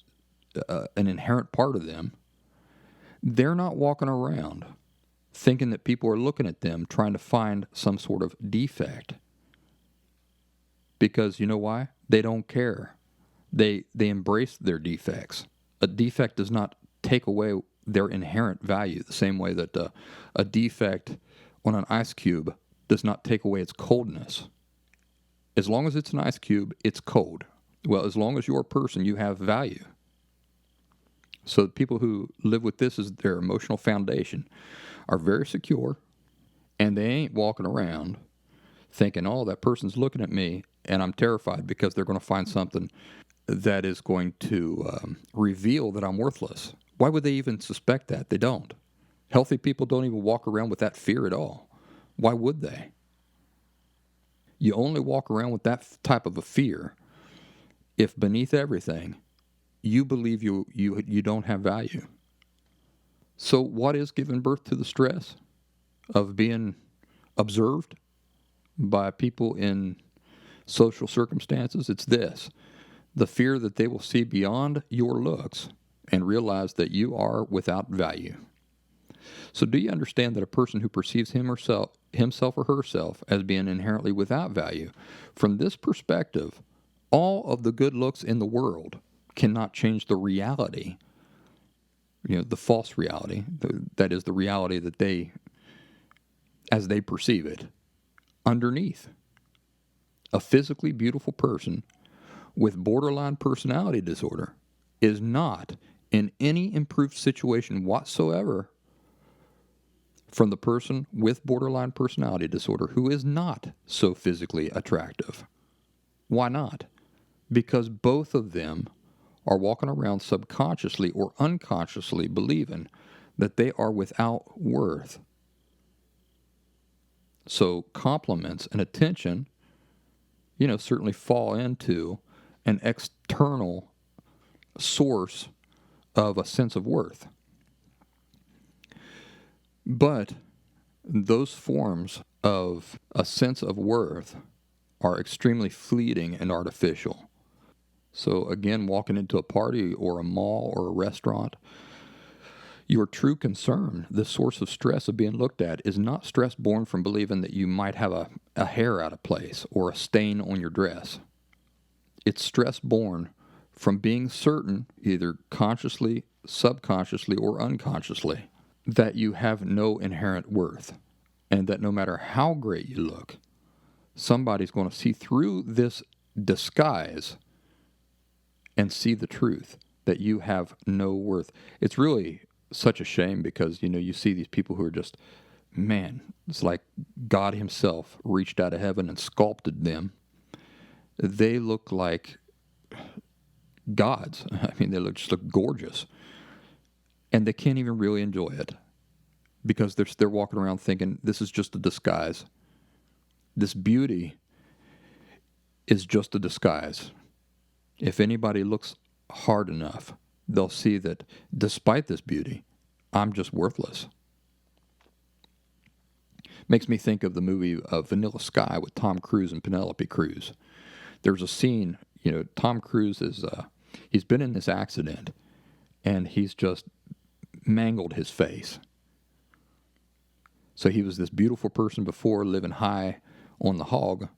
an inherent part of them. They're not walking around thinking that people are looking at them, trying to find some sort of defect. Because you know why? They don't care. They embrace their defects. A defect does not take away their inherent value, the same way that a defect on an ice cube does not take away its coldness. As long as it's an ice cube, it's cold. Well, as long as you're a person, you have value. So the people who live with this as their emotional foundation are very secure, and they ain't walking around thinking, oh, that person's looking at me, and I'm terrified because they're going to find something that is going to reveal that I'm worthless. Why would they even suspect that? They don't. Healthy people don't even walk around with that fear at all. Why would they? You only walk around with that type of a fear if beneath everything you believe you don't have value. So what is giving birth to the stress of being observed by people in social circumstances? It's this: the fear that they will see beyond your looks and realize that you are without value. So do you understand that a person who perceives himself or herself as being inherently without value, from this perspective, all of the good looks in the world cannot change the reality, the false reality, that is the reality that they, as they perceive it, underneath. A physically beautiful person with borderline personality disorder is not in any improved situation whatsoever from the person with borderline personality disorder who is not so physically attractive. Why not? Because both of them are walking around subconsciously or unconsciously believing that they are without worth. So compliments and attention, certainly fall into an external source of a sense of worth. But those forms of a sense of worth are extremely fleeting and artificial. So again, walking into a party or a mall or a restaurant, your true concern, the source of stress of being looked at, is not stress born from believing that you might have a hair out of place or a stain on your dress. It's stress born from being certain, either consciously, subconsciously, or unconsciously, that you have no inherent worth, and that no matter how great you look, somebody's going to see through this disguise and see the truth that you have no worth. It's really such a shame because, you see these people who are just, man, it's like God himself reached out of heaven and sculpted them. They look like gods. I mean, they just look gorgeous. And they can't even really enjoy it because they're walking around thinking this is just a disguise. This beauty is just a disguise. If anybody looks hard enough, they'll see that despite this beauty, I'm just worthless. Makes me think of the movie Vanilla Sky with Tom Cruise and Penelope Cruz. There's a scene, Tom Cruise he's been in this accident, and he's just mangled his face. So he was this beautiful person before, living high on the hog,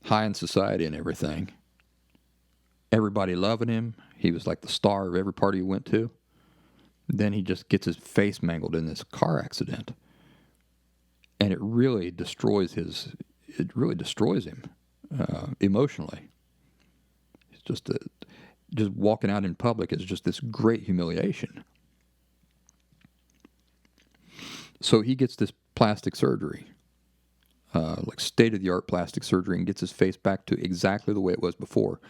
high in society and everything. Everybody loving him. He was like the star of every party he went to. Then he just gets his face mangled in this car accident. And it really destroys him emotionally. It's just walking out in public is just this great humiliation. So he gets this plastic surgery, like state-of-the-art plastic surgery, and gets his face back to exactly the way it was before.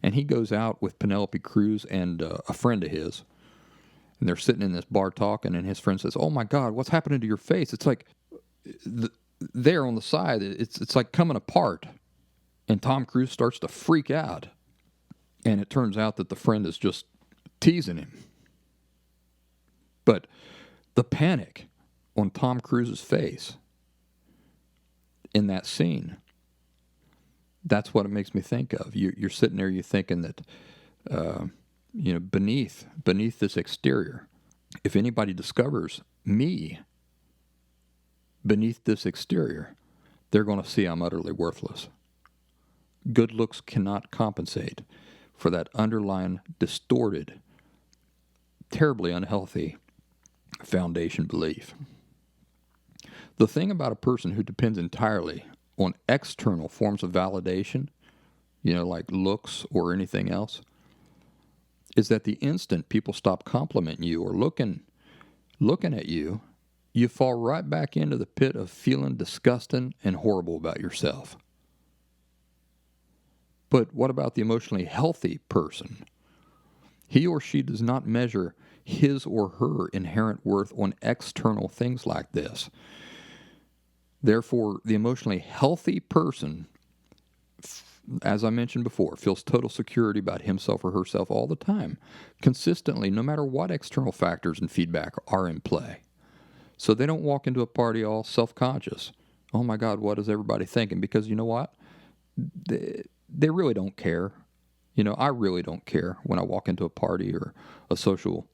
And he goes out with Penelope Cruz and a friend of his, and they're sitting in this bar talking, and his friend says, "Oh my God, what's happening to your face? It's like there on the side, it's like coming apart." And Tom Cruise starts to freak out, and it turns out that the friend is just teasing him. But the panic on Tom Cruise's face in that scene, that's what it makes me think of. You're sitting there, you're thinking that, beneath this exterior, if anybody discovers me, beneath this exterior, they're going to see I'm utterly worthless. Good looks cannot compensate for that underlying distorted, terribly unhealthy foundation belief. The thing about a person who depends entirely on external forms of validation, like looks or anything else, is that the instant people stop complimenting you or looking at you, you fall right back into the pit of feeling disgusting and horrible about yourself. But what about the emotionally healthy person? He or she does not measure his or her inherent worth on external things like this. Therefore, the emotionally healthy person, as I mentioned before, feels total security about himself or herself all the time, consistently, no matter what external factors and feedback are in play. So they don't walk into a party all self-conscious. Oh my God, what is everybody thinking? Because you know what? They really don't care. I really don't care when I walk into a party or a social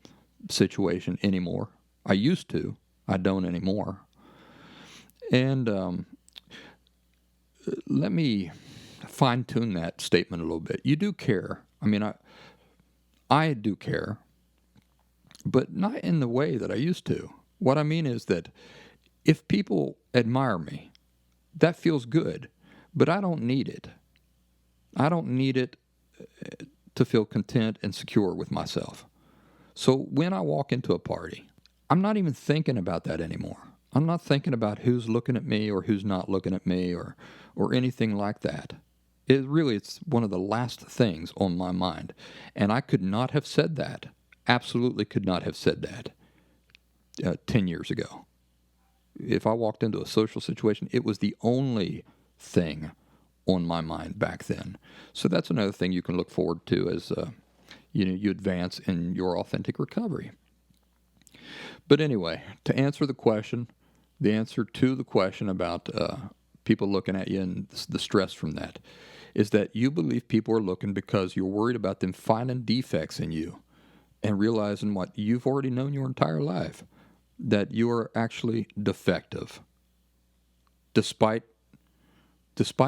situation anymore. I used to. I don't anymore. And let me fine-tune that statement a little bit. You do care. I do care, but not in the way that I used to. What I mean is that if people admire me, that feels good, but I don't need it. I don't need it to feel content and secure with myself. So when I walk into a party, I'm not even thinking about that anymore. I'm not thinking about who's looking at me or who's not looking at me or anything like that. It's one of the last things on my mind. And I could not have said that, absolutely could not have said that 10 years ago. If I walked into a social situation, it was the only thing on my mind back then. So that's another thing you can look forward to as you advance in your authentic recovery. But anyway, to answer the answer to the question about people looking at you and the stress from that is that you believe people are looking because you're worried about them finding defects in you and realizing what you've already known your entire life, that you are actually defective, despite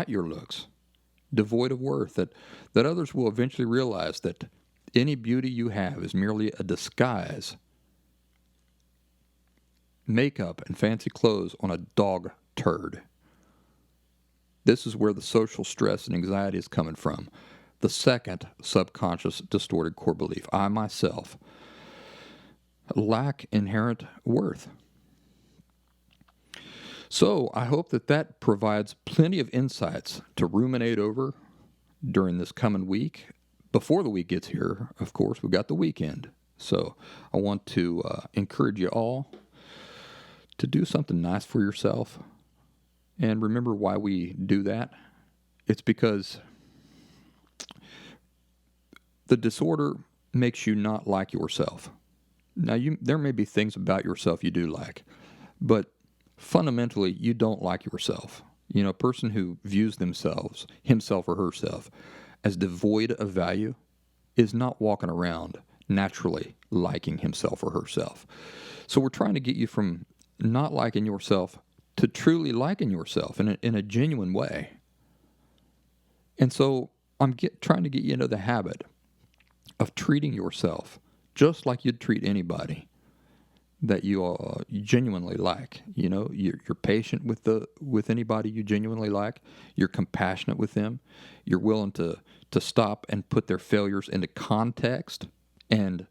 your looks, devoid of worth, that others will eventually realize that any beauty you have is merely a disguise, makeup and fancy clothes on a dog turd. This is where the social stress and anxiety is coming from. The second subconscious distorted core belief, I myself lack inherent worth. So I hope that provides plenty of insights to ruminate over during this coming week. Before the week gets here, of course, we've got the weekend. So I want to encourage you all to do something nice for yourself. And remember why we do that. It's because the disorder makes you not like yourself. Now, there may be things about yourself you do like, but fundamentally, you don't like yourself. A person who views himself or herself, as devoid of value is not walking around naturally liking himself or herself. So we're trying to get you from not liking yourself to truly liking yourself in a genuine way. And so I'm trying to get you into the habit of treating yourself just like you'd treat anybody that you genuinely like. You're patient with anybody you genuinely like. You're compassionate with them. You're willing to stop and put their failures into context and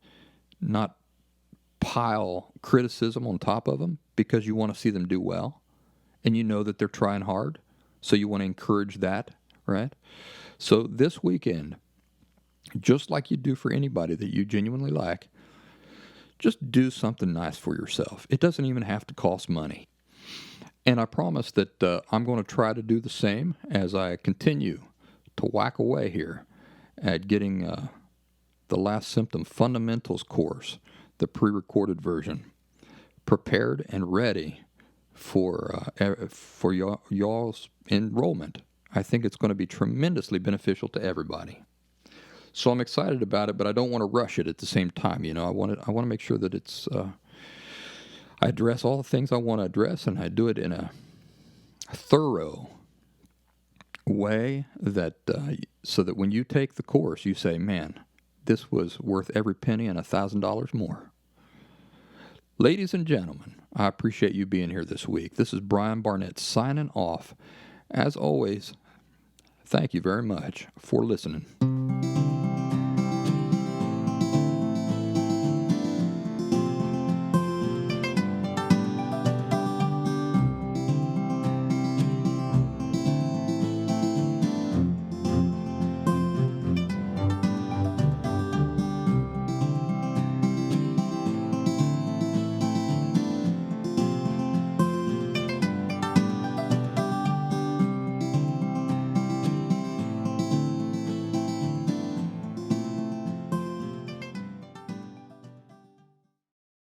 not pile criticism on top of them because you want to see them do well. And you know that they're trying hard, so you want to encourage that, right? So this weekend, just like you do for anybody that you genuinely like, just do something nice for yourself. It doesn't even have to cost money. And I promise that I'm going to try to do the same as I continue to whack away here at getting the Last Symptom Fundamentals course, the pre-recorded version, prepared and ready for y'all's enrollment. I think it's going to be tremendously beneficial to everybody. So I'm excited about it, but I don't want to rush it at the same time. I want to make sure that I address all the things I want to address, and I do it in a thorough way that so that when you take the course, you say, man, this was worth every penny and $1,000 more. Ladies and gentlemen, I appreciate you being here this week. This is Brian Barnett signing off. As always, thank you very much for listening.